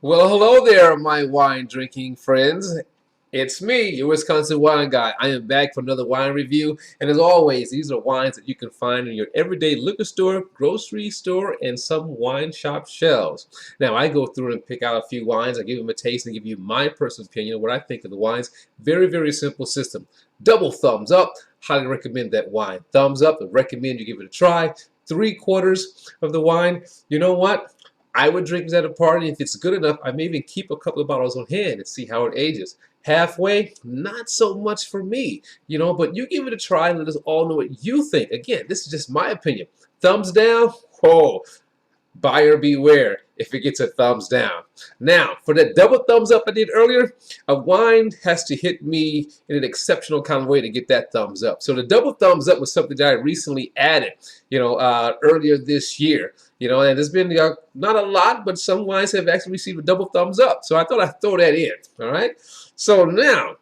Well, hello there, my wine drinking friends. It's me, your Wisconsin wine guy. I am back for another wine review. And as always, these are wines that you can find in your everyday liquor store, grocery store, and some wine shop shelves. Now, I go through and pick out a few wines. I give them a taste and give you my personal opinion of what I think of the wines. Very, very simple system. Double thumbs up. Highly recommend that wine. Thumbs up. I recommend you give it a try. 3/4 of the wine. You know what? I would drink this at a party. If it's good enough, I may even keep a couple of bottles on hand and see how it ages. Halfway, not so much for me, but you give it a try and let us all know what you think. Again, this is just my opinion. Thumbs down, oh, buyer beware if it gets a thumbs down. Now, for that double thumbs up I did earlier, a wine has to hit me in an exceptional kind of way to get that thumbs up. So the double thumbs up was something that I recently added, earlier this year. And there's been not a lot, but some wines have actually received a double thumbs up. So I thought I'd throw that in, all right? So now,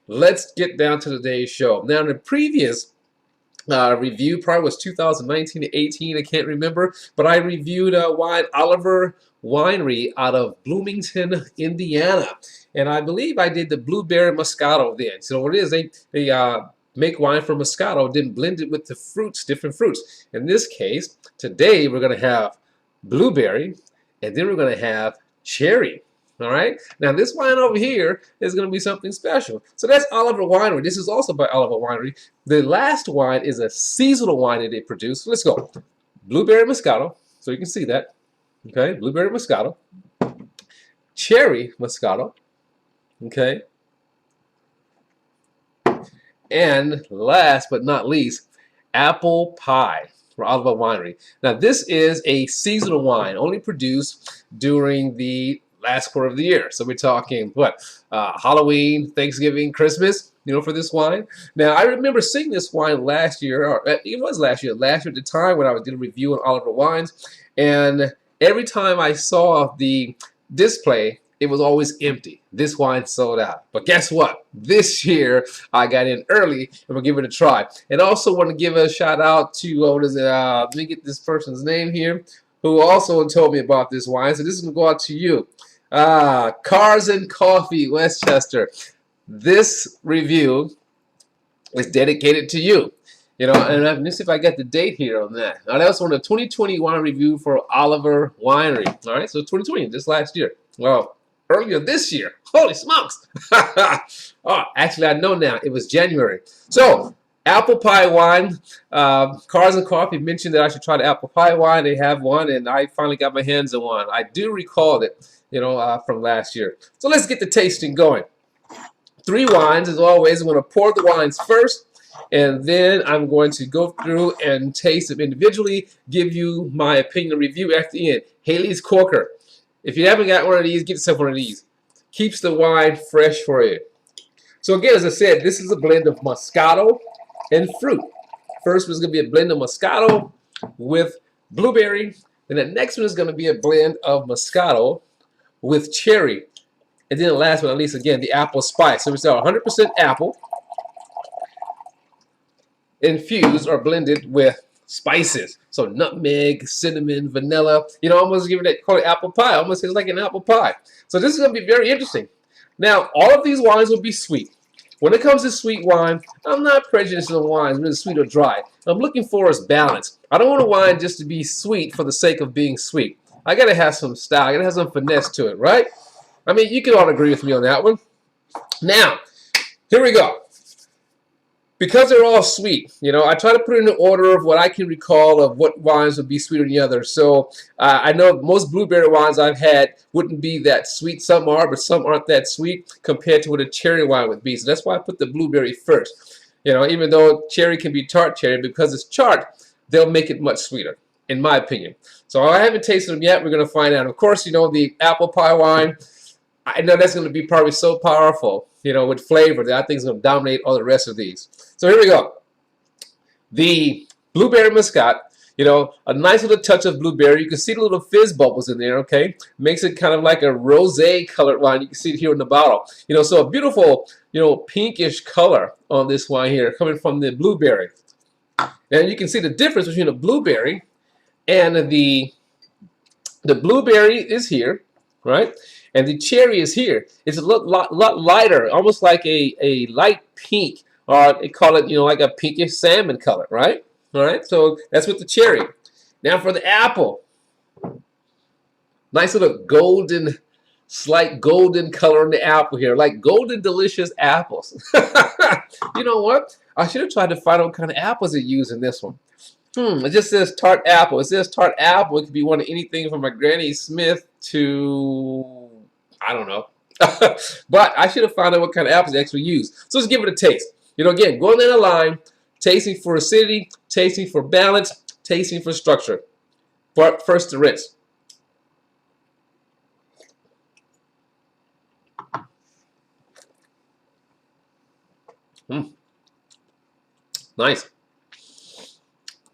let's get down to today's show. Now, in the previous review, probably was 2019 to 18, I can't remember, but I reviewed wine Oliver Winery out of Bloomington, Indiana. And I believe I did the blueberry Moscato then. So what it is, they make wine from Moscato, then blend it with the fruits, different fruits. In this case, today we're going to have blueberry, and then we're going to have cherry. All right. Now this wine over here is going to be something special. So that's Oliver Winery. This is also by Oliver Winery. The last wine is a seasonal wine that they produce. Let's go. Blueberry Moscato. So you can see that. Okay. Blueberry Moscato. Cherry Moscato. Okay. And last but not least, apple pie for Oliver Winery. Now this is a seasonal wine, only produced during the last quarter of the year. So we're talking what? Halloween, Thanksgiving, Christmas, for this wine. Now I remember seeing this wine last year, or it was last year at the time when I did a review on Oliver Wines, and every time I saw the display, it was always empty. This wine sold out. But guess what? This year, I got in early, and we'll give it a try. And also want to give a shout out to, let me get this person's name here, who also told me about this wine. So this is going to go out to you. Cars and Coffee, Westchester. This review is dedicated to you. And let me see if I get the date here on that. Now, that was on the 2020 wine review for Oliver Winery. All right, so 2020, just last year. Well, earlier this year. Holy smokes. Oh, actually, I know now. It was January. So, apple pie wine. Cars and Coffee mentioned that I should try the apple pie wine. They have one, and I finally got my hands on one. I do recall it, from last year. So, let's get the tasting going. 3 wines, as always. I'm going to pour the wines first, and then I'm going to go through and taste them individually, give you my opinion review at the end. Haley's Corker. If you haven't got one of these, get yourself one of these. Keeps the wine fresh for you. So again, as I said, this is a blend of Moscato and fruit. First one is going to be a blend of Moscato with blueberry. Then the next one is going to be a blend of Moscato with cherry. And then the last but not least, again, the apple spice. So we start 100% apple infused or blended with spices. So nutmeg, cinnamon, vanilla. Almost giving it, call it apple pie. Almost tastes like an apple pie. So this is going to be very interesting. Now, all of these wines will be sweet. When it comes to sweet wine, I'm not prejudiced on wines, whether sweet or dry. I'm looking for is balance. I don't want a wine just to be sweet for the sake of being sweet. I got to have some style. I got to have some finesse to it, right? I mean, you can all agree with me on that one. Now, here we go. Because they're all sweet, I try to put it in the order of what I can recall of what wines would be sweeter than the other. So I know most blueberry wines I've had wouldn't be that sweet. Some are, but some aren't that sweet compared to what a cherry wine would be. So that's why I put the blueberry first. Even though cherry can be tart cherry, because it's tart, they'll make it much sweeter, in my opinion. So I haven't tasted them yet. We're going to find out. Of course, the apple pie wine, I know that's going to be probably so powerful, with flavor that I think is going to dominate all the rest of these. So here we go. The blueberry Mascot, a nice little touch of blueberry. You can see the little fizz bubbles in there, okay? Makes it kind of like a rosé colored wine. You can see it here in the bottle. So a beautiful, pinkish color on this wine here coming from the blueberry. And you can see the difference between the blueberry and the blueberry is here, right? And the cherry is here. It's a lot lighter, almost like a light pink, or they call it, like a pinkish salmon color, right? All right, so that's with the cherry. Now for the apple. Nice little golden, slight golden color in the apple here, like golden delicious apples. You know what? I should have tried to find out what kind of apples they use in this one. It just says tart apple. It says tart apple. It could be one of anything from a Granny Smith to, I don't know. But I should have found out what kind of apples they actually use. So let's give it a taste. Again, going down the line, tasting for acidity, tasting for balance, tasting for structure. But first, the rinse. Nice.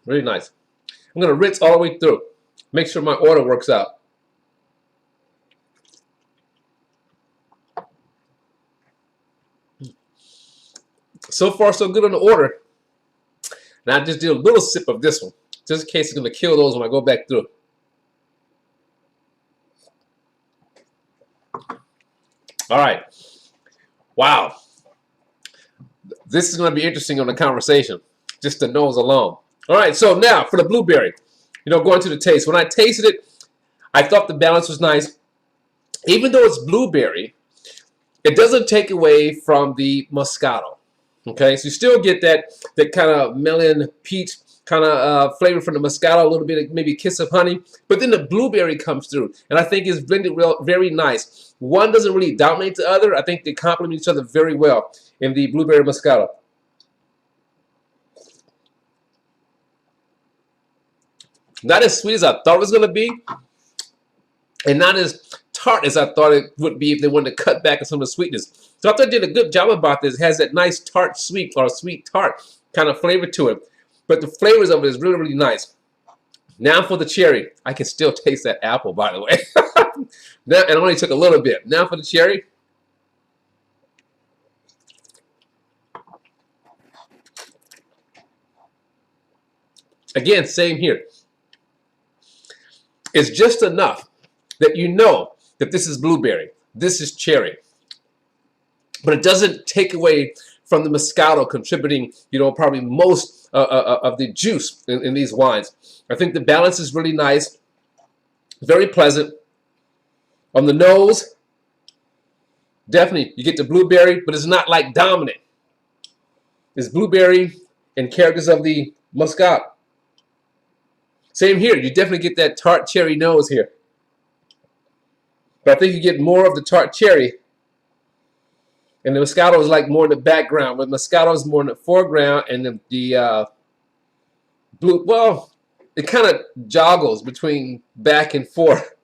Really nice. I'm going to rinse all the way through. Make sure my order works out. So far, so good on the order. Now I just did a little sip of this one, just in case it's going to kill those when I go back through. All right. Wow. This is going to be interesting on the conversation, just the nose alone. All right, so now for the blueberry, going to the taste. When I tasted it, I thought the balance was nice. Even though it's blueberry, it doesn't take away from the Moscato. Okay, so you still get that kind of melon peach kind of flavor from the Moscato, a little bit of maybe a kiss of honey, but then the blueberry comes through, and I think it's blended very nice. One doesn't really dominate the other. I think they complement each other very well in the blueberry Moscato. Not as sweet as I thought it was going to be, and not as tart as I thought it would be if they wanted to cut back on some of the sweetness. So I thought they did a good job about this. It has that nice tart sweet or sweet tart kind of flavor to it, but the flavors of it is really, really nice. Now for the cherry. I can still taste that apple, by the way. Now, and it only took a little bit. Now for the cherry. Again, same here. It's just enough that you know that this is blueberry, this is cherry. But it doesn't take away from the Moscato contributing, probably most of the juice in these wines. I think the balance is really nice, very pleasant. On the nose, definitely you get the blueberry, but it's not like dominant. It's blueberry and characters of the Mascot. Same here. You definitely get that tart cherry nose here. But I think you get more of the tart cherry. And the Moscato is like more in the background, but Moscato is more in the foreground, and the blue, well, it kind of joggles between back and forth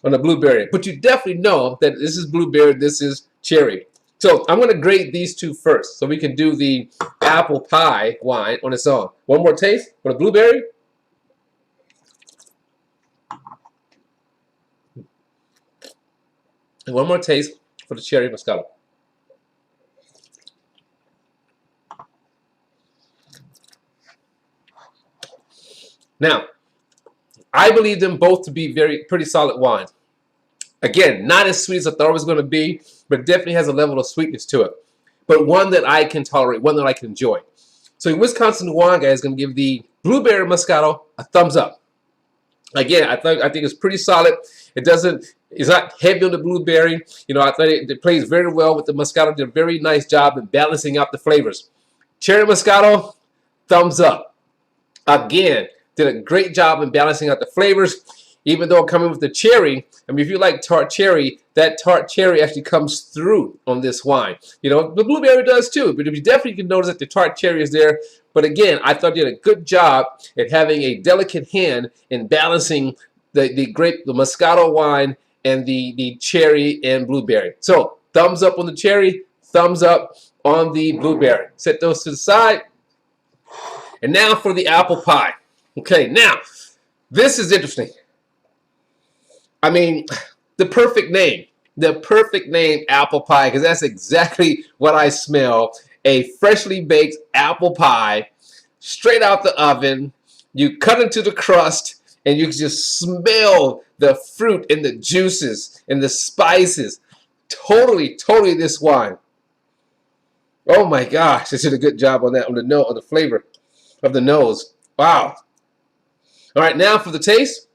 on the blueberry. But you definitely know that this is blueberry, this is cherry. So I'm going to grade these two first so we can do the apple pie wine on its own. One more taste for the blueberry. And one more taste for the cherry Moscato. Now, I believe them both to be pretty solid wines. Again, not as sweet as I thought it was going to be, but definitely has a level of sweetness to it. But one that I can tolerate, one that I can enjoy. So Wisconsin Wine Guy is going to give the blueberry Moscato a thumbs up. Again, I think it's pretty solid. It's not heavy on the blueberry. I thought it plays very well with the Moscato. Did a very nice job in balancing out the flavors. Cherry Moscato, thumbs up. Again, did a great job in balancing out the flavors. Even though coming with the cherry, I mean, if you like tart cherry, that tart cherry actually comes through on this wine. The blueberry does too, but you definitely can notice that the tart cherry is there. But again, I thought you did a good job at having a delicate hand in balancing the Moscato wine and the cherry and blueberry. So thumbs up on the cherry, thumbs up on the blueberry. Set those to the side. And now for the apple pie. Okay, now this is interesting. I mean, the perfect name apple pie, because that's exactly what I smell. A freshly baked apple pie, straight out the oven. You cut into the crust, and you can just smell the fruit and the juices and the spices. Totally this wine. Oh my gosh, they did a good job on that, on the note, on the flavor of the nose. Wow. All right, now for the taste.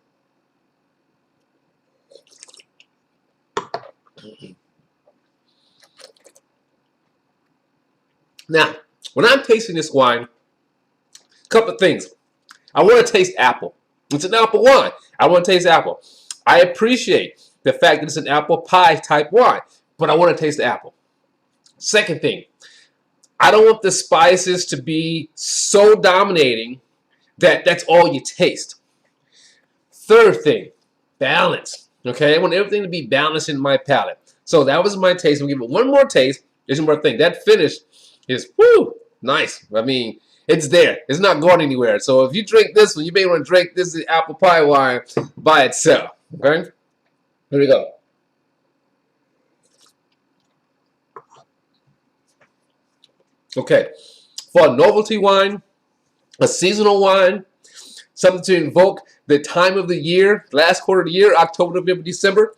Now, when I'm tasting this wine, a couple of things. I want to taste apple. It's an apple wine. I want to taste apple. I appreciate the fact that it's an apple pie type wine, but I want to taste the apple. Second thing, I don't want the spices to be so dominating that that's all you taste. Third thing, balance. Okay, I want everything to be balanced in my palate. So that was my taste. We'll give it one more taste. There's one more thing. That finish is nice. I mean, it's there. It's not going anywhere. So if you drink this one, you may want to drink this apple pie wine by itself. Okay? Here we go. Okay. For a novelty wine, a seasonal wine, something to invoke the time of the year, last quarter of the year, October, November, December.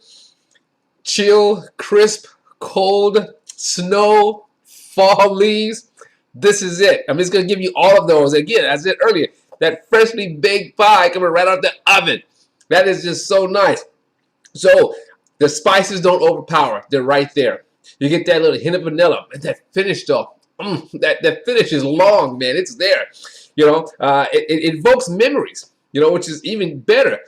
Chill, crisp, cold, snow, fall leaves. This is it. I'm just going to give you all of those. Again, as I said earlier, that freshly baked pie coming right out the oven. That is just so nice. So the spices don't overpower. They're right there. You get that little hint of vanilla. And that finish, though. That finish is long, man. It's there. You know, it evokes memories, you know, which is even better.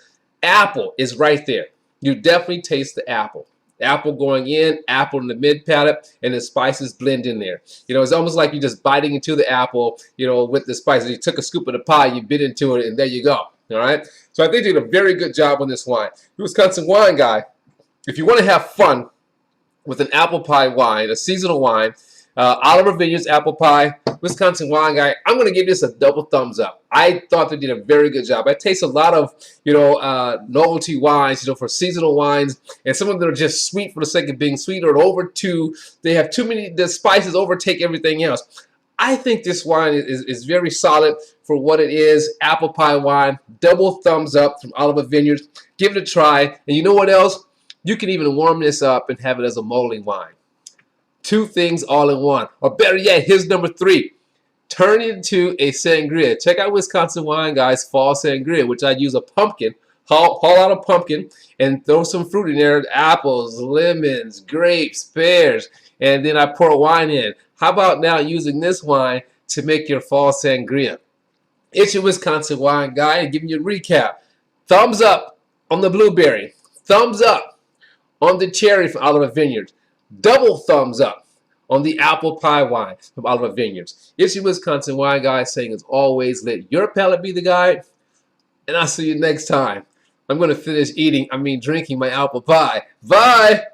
Apple is right there. You definitely taste the apple. Apple going in, apple in the mid palate, and the spices blend in there. You know, it's almost like you're just biting into the apple, you know, with the spices. You took a scoop of the pie, you bit into it, and there you go. All right? So I think they did a very good job on this wine. Wisconsin Wine Guy, if you want to have fun with an apple pie wine, a seasonal wine, Oliver Vineyards apple pie, Wisconsin Wine Guy, I'm going to give this a double thumbs up. I thought they did a very good job. I taste a lot of, you know, novelty wines, you know, for seasonal wines, and some of them are just sweet for the sake of being sweet, or they have too many, the spices overtake everything else. I think this wine is very solid for what it is. Apple pie wine, double thumbs up from Oliver Vineyards. Give it a try. And you know what else? You can even warm this up and have it as a mulled wine. Two things all in one. Or better yet, here's number 3. Turn it into a sangria. Check out Wisconsin Wine Guy's fall sangria, which I use a pumpkin, haul out a pumpkin, and throw some fruit in there, apples, lemons, grapes, pears, and then I pour wine in. How about now using this wine to make your fall sangria? It's your Wisconsin Wine Guy, and giving you a recap. Thumbs up on the blueberry. Thumbs up on the cherry from Oliver Vineyards. Double thumbs up on the apple pie wine from Oliver Vineyards. It's your Wisconsin Wine Guy saying, as always, let your palate be the guide. And I'll see you next time. I'm going to finish drinking my apple pie. Bye!